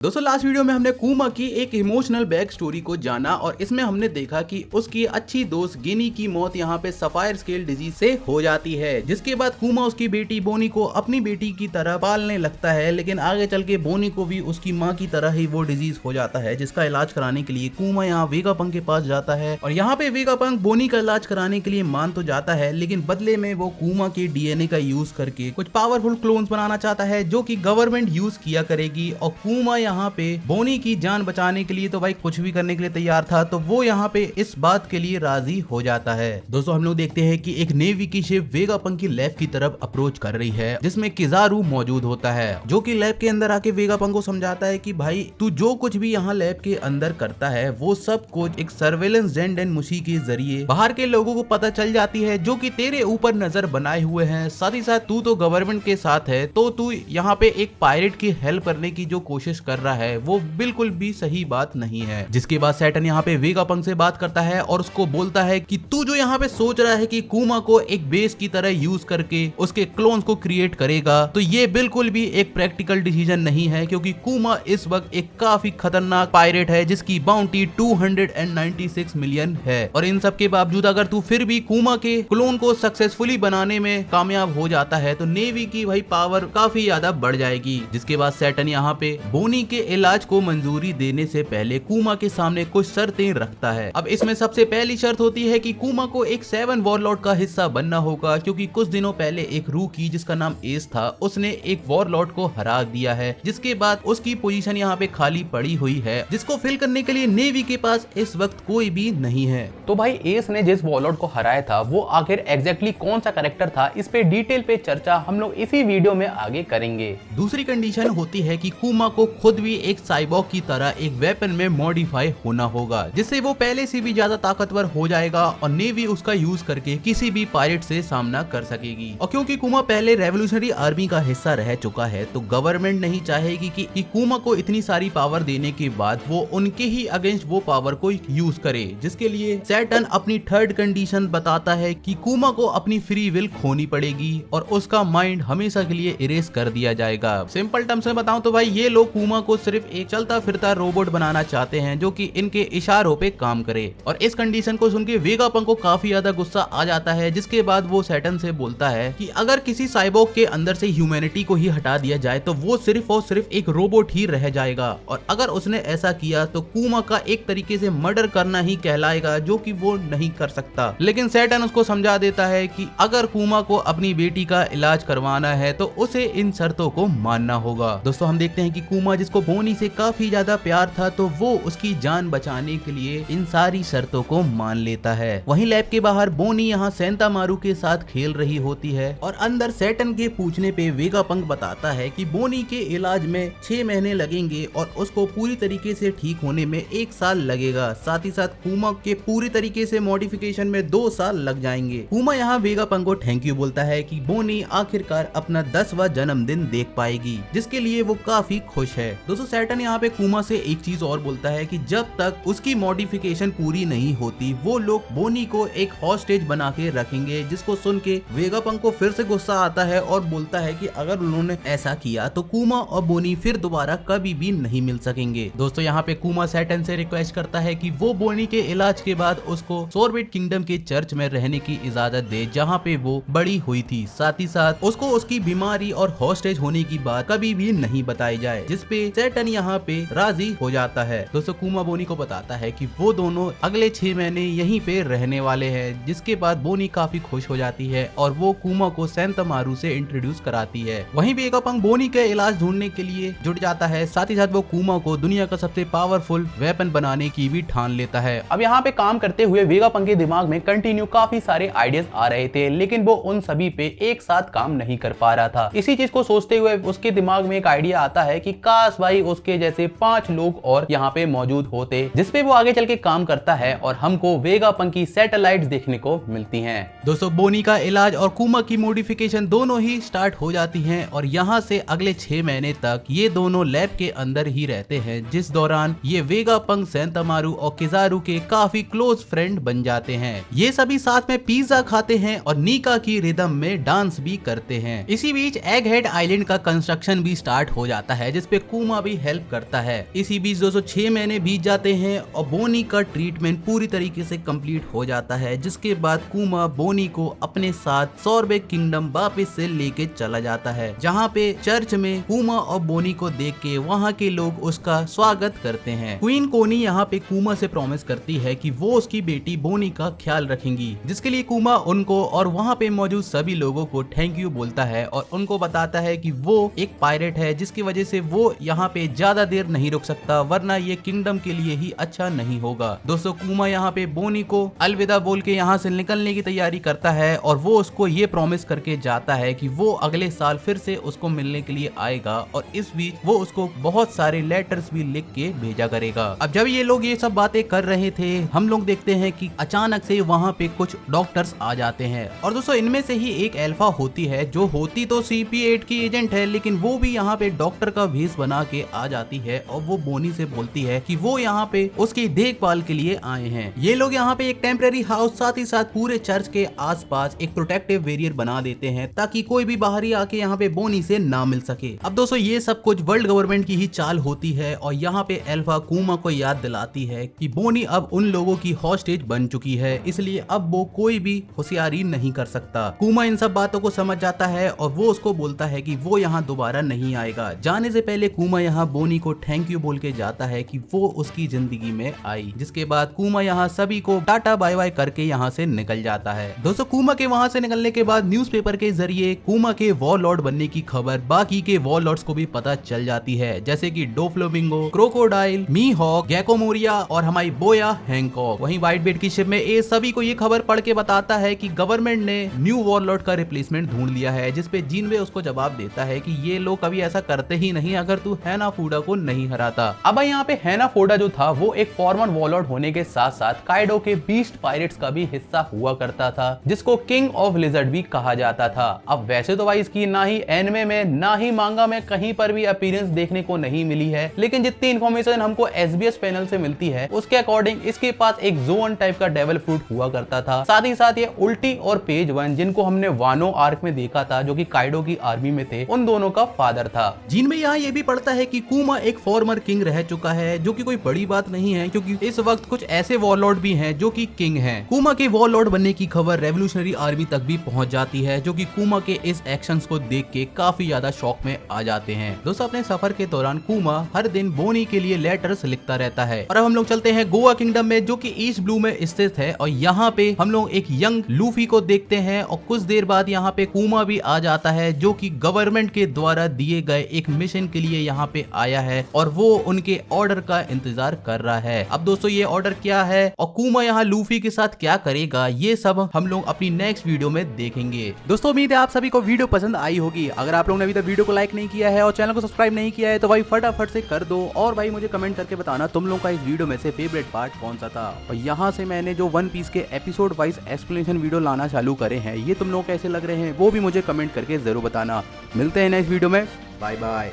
दोस्तों last video में हमने कुमा की एक इमोशनल बैक स्टोरी को जाना और इसमें हमने देखा कि उसकी अच्छी दोस्त गिनी की मौत यहाँ पे सफायर स्केल डिजीज से हो जाती है, जिसके बाद कुमा उसकी बेटी बोनी को अपनी बेटी की तरह पालने लगता है। लेकिन आगे चल के बोनी को भी उसकी माँ की तरह ही वो डिजीज हो जाता है, जिसका इलाज कराने के लिए कुमा यहाँ वेगापंक के पास जाता है। और यहाँ पे वेगापंक बोनी का इलाज कराने के लिए मान तो जाता है, लेकिन बदले में वो कुमा के डीएनए का यूज करके कुछ पावरफुल क्लोन्स बनाना चाहता है जो कि गवर्नमेंट यूज किया करेगी। और कुमा यहाँ पे बोनी की जान बचाने के लिए तो भाई कुछ भी करने के लिए तैयार था, तो वो यहाँ पे इस बात के लिए राजी हो जाता है। दोस्तों हम लोग देखते हैं कि एक नेवी की शिप वेगापंक की लैब की तरफ अप्रोच कर रही है, जिसमें किजारू मौजूद होता है, जो कि लैब के अंदर आके वेगापंक को समझाता है कि भाई तू जो कुछ भी यहाँ लैब के अंदर करता है वो सब कुछ एक सर्वेलेंस जेंड एंड मुशी के जरिए बाहर के लोगों को पता चल जाती है, जो कि तेरे ऊपर नजर बनाए हुए हैं। साथ ही साथ तू तो गवर्नमेंट के साथ है, तो तू यहाँ पे एक पायरेट की हेल्प करने की जो कोशिश कर रहा है वो बिल्कुल भी सही बात नहीं है। जिसके बाद सैटर्न यहाँ पे वेगापंक से बात करता है और उसको बोलता है कि तू जो यहाँ पे सोच रहा है कि कुमा को एक बेस की तरह यूज करके उसके क्लोन्स को क्रिएट करेगा, तो ये बिल्कुल भी एक प्रैक्टिकल डिसीजन नहीं है, क्योंकि कुमा इस वक्त एक काफी खतरनाक पायरेट है जिसकी बाउंटी 296 मिलियन है। और इन सब के बावजूद अगर तू फिर भी कुमा के क्लोन को सक्सेसफुली बनाने में कामयाब हो जाता है तो नेवी की भाई पावर काफी ज्यादा बढ़ जाएगी। जिसके बाद सैटर्न यहाँ पे बोनी के इलाज को मंजूरी देने से पहले कुमा के सामने कुछ शर्तें रखता है। अब इसमें सबसे पहली शर्त होती है कि कुमा को एक 7 वॉरलॉर्ड का हिस्सा बनना होगा, क्योंकि कुछ दिनों पहले एक रूकी जिसका नाम एस था उसने एक वॉरलॉर्ड को हरा दिया है, जिसके बाद उसकी पोजीशन यहाँ पे खाली पड़ी हुई है, जिसको फिल करने के लिए नेवी के पास इस वक्त कोई भी नहीं है। तो भाई एस ने जिस वॉरलॉर्ड को हराया था वो आखिर एग्जैक्टली कौन सा कैरेक्टर था, इस पे डिटेल पे चर्चा हम लोग इसी वीडियो में आगे करेंगे। दूसरी कंडीशन होती है कि कुमा को खुद भी एक साइबॉर्ग की तरह एक वेपन में मॉडिफाई होना होगा, जिससे वो पहले से भी ज्यादा ताकतवर हो जाएगा और नेवी उसका यूज करके किसी भी पायरेट से सामना कर सकेगी। और क्योंकि कुमा पहले रेवोल्यूशनरी आर्मी का हिस्सा रह चुका है, तो गवर्नमेंट नहीं चाहेगी कि कुमा को इतनी सारी पावर देने के बाद वो उनके ही अगेंस्ट वो पावर को यूज करे। जिसके लिए सैटर्न अपनी थर्ड कंडीशन बताता है कि कुमा को अपनी फ्री विल खोनी पड़ेगी और उसका माइंड हमेशा के लिए इरेज कर दिया जाएगा। सिंपल टर्म्स में बताऊं तो भाई ये लोग कुमा को सिर्फ एक चलता फिरता रोबोट बनाना चाहते हैं जो कि इनके इशारों पे काम करे। और इस कंडीशन को सुन के वेगापंक को काफी ज्यादा गुस्सा आ जाता है, जिसके बाद वो सैटर्न से बोलता है कि अगर किसी साइबॉर्ग के अंदर से ह्यूमैनिटी को ही हटा दिया जाए तो वो सिर्फ और सिर्फ एक रोबोट ही रह जाएगा, और अगर उसने ऐसा किया तो कुमा का एक तरीके से मर्डर करना ही कहलाएगा, जो कि वो नहीं कर सकता। लेकिन सैटर्न उसको समझा देता है कि अगर कुमा को अपनी बेटी का इलाज करवाना है तो उसे इन शर्तों को मानना होगा। दोस्तों हम देखते हैं कि कुमा जिसको बोनी से काफी ज्यादा प्यार था, तो वो उसकी जान बचाने के लिए इन सारी शर्तों को मान लेता है। वहीं लैब के बाहर बोनी यहाँ सेंतामारू के साथ खेल रही होती है और अंदर सैटर्न के पूछने पे वेगापंक बताता है कि बोनी के इलाज में 6 महीने लगेंगे और उसको पूरी तरीके से ठीक होने में 1 साल लगेगा। साथ ही साथ कुमा के पूरी तरीके से मॉडिफिकेशन में 2 साल लग जाएंगे। कुमा यहाँ वेगापंक को थैंक यू बोलता है कि बोनी आखिरकार अपना 10वां जन्मदिन देख पाएगी, जिसके लिए वो काफी खुश है। दोस्तों सैटर्न यहाँ पे कुमा से एक चीज और बोलता है कि जब तक उसकी मॉडिफिकेशन पूरी नहीं होती वो लोग बोनी को एक हॉस्टेज बना के रखेंगे। जिसको सुन के वेगापंक को फिर से गुस्सा आता है और बोलता है कि अगर उन्होंने ऐसा किया तो कुमा और बोनी फिर दोबारा कभी भी नहीं मिल सकेंगे। दोस्तों यहाँ पे कुमा सैटर्न से रिक्वेस्ट करता है कि वो बोनी के इलाज के बाद उसको सोरबिट किंगडम के चर्च में रहने की इजाजत दे, जहाँ पे वो बड़ी हुई थी। साथ ही साथ उसको उसकी बीमारी और हॉस्टेज होने की बात कभी भी नहीं बताई जाए, जिसपे सैटर्न यहाँ पे राजी हो जाता है। दोस्तों कुमा बोनी को बताता है कि वो दोनों अगले 6 महीने यहीं पे रहने वाले हैं, जिसके बाद बोनी काफी खुश हो जाती है और वो कुमा को सेंतामारू से इंट्रोड्यूस कराती है। वहीं वेगापंक बोनी के इलाज ढूंढने के लिए जुट जाता है। साथ ही साथ वो कुमा को दुनिया का सबसे पावरफुल वेपन बनाने की भी ठान लेता है। अब यहाँ पे काम करते हुए वेगापंक के दिमाग में कंटिन्यू काफी सारे आइडियाज आ रहे थे, लेकिन वो उन सभी पे एक साथ काम नहीं कर पा रहा था। इसी चीज को सोचते हुए उसके दिमाग में एक आइडिया आता है कि काश भाई उसके जैसे 5 लोग और यहाँ पे मौजूद होते, जिसपे वो आगे चल के काम करता है और हमको वेगापंक की सैटेलाइट्स देखने को मिलती हैं। दोस्तों बोनी का इलाज और कुमा की मॉडिफिकेशन दोनों ही स्टार्ट हो जाती हैं और यहाँ से अगले 6 महीने तक ये दोनों लैब के अंदर ही रहते हैं, जिस दौरान ये वेगापंक सेंतामारू और किजारू के काफी क्लोज फ्रेंड बन जाते हैं। ये सभी साथ में पिज्जा खाते हैं और नीका की रिदम में डांस भी करते हैं। इसी बीच एग हेड आइलैंड का कंस्ट्रक्शन भी स्टार्ट हो जाता है, जिसपे कुमा कुमा भी हेल्प करता है। इसी बीच 206 महीने बीत जाते हैं और बोनी का ट्रीटमेंट पूरी तरीके से कंप्लीट हो जाता है, जिसके बाद कुमा बोनी को अपने साथ सॉर्बेक किंगडम वापस से लेके चला जाता है, जहाँ पे चर्च में कुमा और बोनी को देख के वहाँ के लोग उसका स्वागत करते हैं। क्वीन कोनी यहाँ पे कुमा से प्रॉमिस करती है कि वो उसकी बेटी बोनी का ख्याल रखेंगी, जिसके लिए कुमा उनको और वहाँ पे मौजूद सभी लोगों को थैंक यू बोलता है और उनको बताता है कि वो एक पायरेट है, जिसकी वजह से वो यहाँ पे ज्यादा देर नहीं रुक सकता, वरना ये किंगडम के लिए ही अच्छा नहीं होगा। दोस्तों कुमा यहाँ पे बोनी को अलविदा बोल के यहाँ से निकलने की तैयारी करता है और वो उसको ये प्रॉमिस करके जाता है कि वो अगले साल फिर से उसको मिलने के लिए आएगा और इस बीच वो उसको बहुत सारे लेटर्स भी लिख के भेजा करेगा। अब जब ये लोग ये सब बातें कर रहे थे, हम लोग देखते हैं कि अचानक से वहाँ पे कुछ डॉक्टर्स आ जाते हैं और दोस्तों इनमें से ही एक अल्फा होती है, जो होती तो CP8 की एजेंट है, लेकिन वो भी यहाँ पे डॉक्टर का भेष बना के आ जाती है और वो बोनी से बोलती है कि वो यहाँ पे उसकी देखभाल के लिए आए हैं। ये लोग यहाँ पे एक टेम्परेरी हाउस साथ ही साथ पूरे चर्च के आसपास एक प्रोटेक्टिव बैरियर बना देते हैं, ताकि कोई भी बाहरी आके यहाँ पे बोनी से ना मिल सके। अब दोस्तों ये सब कुछ वर्ल्ड गवर्नमेंट की ही चाल होती है और यहाँ पे अल्फा कुमा को याद दिलाती है कि बोनी अब उन लोगों की हॉस्टेज बन चुकी है, इसलिए अब वो कोई भी होशियारी नहीं कर सकता। कुमा इन सब बातों को समझ जाता है और वो उसको बोलता है कि वो यहाँ दोबारा नहीं आएगा। जाने से पहले कुमा यहाँ बोनी को थैंक यू बोल के जाता है कि वो उसकी जिंदगी में आई, जिसके बाद कुमा यहाँ सभी को टाटा बाय बाय करके यहाँ से निकल जाता है। दोस्तों कुमा के वहाँ से निकलने के बाद न्यूज़पेपर के जरिए कुमा के वॉरलॉर्ड बनने की खबर बाकी के वॉरलॉर्ड्स को भी पता चल जाती है, जैसे कि डोफ्लामिंगो, क्रोकोडाइल, मीहॉक, गेकोमोरिया और हमारी बोया हैंकॉक। वहीं व्हाइट बेट की शिप में ए सभी को ये खबर पढ़ के बताता है कि गवर्नमेंट ने न्यू वॉरलॉर्ड का रिप्लेसमेंट ढूंढ लिया है, जिसपे जीनवे उसको जवाब देता है कि ये लोग कभी ऐसा करते ही नहीं अगर तू हैनाफूडा को नहीं हराता। अब यहाँ पे हैनाफूडा जो था वो एक फॉर्मर वॉरलॉर्ड होने के साथ साथ काइडो के बीस्ट पायरेट्स का भी हिस्सा हुआ करता था, जिसको किंग ऑफ लिजर्ड भी कहा जाता था। अब वैसे तो भाई इसकी ना ही एनिमे में ना ही मांगा में कहीं पर भी अपीयरेंस देखने को नहीं मिली है, लेकिन जितनी इन्फॉर्मेशन हमको SBS पैनल से मिलती है उसके अकॉर्डिंग इसके पास एक जोन टाइप का डेविल फ्रूट हुआ करता था। साथ ही साथ ये उल्टी और पेज वन, जिनको हमने वानो आर्क में देखा था, जो कि काइडो की आर्मी में थे, उन दोनों का फादर था। जिनमें यहाँ ये भी पड़ता है कि कुमा एक फॉर्मर किंग रह चुका है, जो कि कोई बड़ी बात नहीं है, क्योंकि इस वक्त कुछ ऐसे वॉरलॉर्ड भी हैं जो कि किंग हैं। कुमा के वॉरलॉर्ड बनने की खबर रेवोल्यूशनरी आर्मी तक भी पहुंच जाती है, जो कि कुमा के इस एक्शंस को देख के काफी ज्यादा शौक में आ जाते हैं। दोस्तों अपने सफर के दौरान कुमा हर दिन बोनी के लिए लेटर्स लिखता रहता है। और अब हम लोग चलते हैं गोवा किंगडम में, जो कि ईस्ट ब्लू में स्थित है, और यहाँ पे हम लोग एक यंग लूफी को देखते हैं और कुछ देर बाद यहाँ पे कुमा भी आ जाता है, जो कि गवर्नमेंट के द्वारा दिए गए एक मिशन के लिए यहाँ पे आया है और वो उनके ऑर्डर का इंतजार कर रहा है। अब दोस्तों ये ऑर्डर क्या है और कुमा यहाँ लूफी के साथ क्या करेगा, ये सब हम लोग अपनी नेक्स्ट वीडियो में देखेंगे। दोस्तों उम्मीद है आप सभी को वीडियो पसंद आई होगी। अगर आप लोगों ने अभी तक वीडियो को लाइक नहीं किया है और चैनल को सब्सक्राइब नहीं किया है तो भाई फटाफट से कर दो, और भाई मुझे कमेंट करके बताना तुम लोगों का इस वीडियो में से फेवरेट पार्ट कौन सा था। और यहाँ से मैंने जो वन पीस के एपिसोड वाइज एक्सप्लेनेशन वीडियो लाना चालू करे हैं, ये तुम लोग कैसे लग रहे हैं वो भी मुझे कमेंट करके जरूर बताना। मिलते हैं नेक्स्ट वीडियो में, बाय बाय।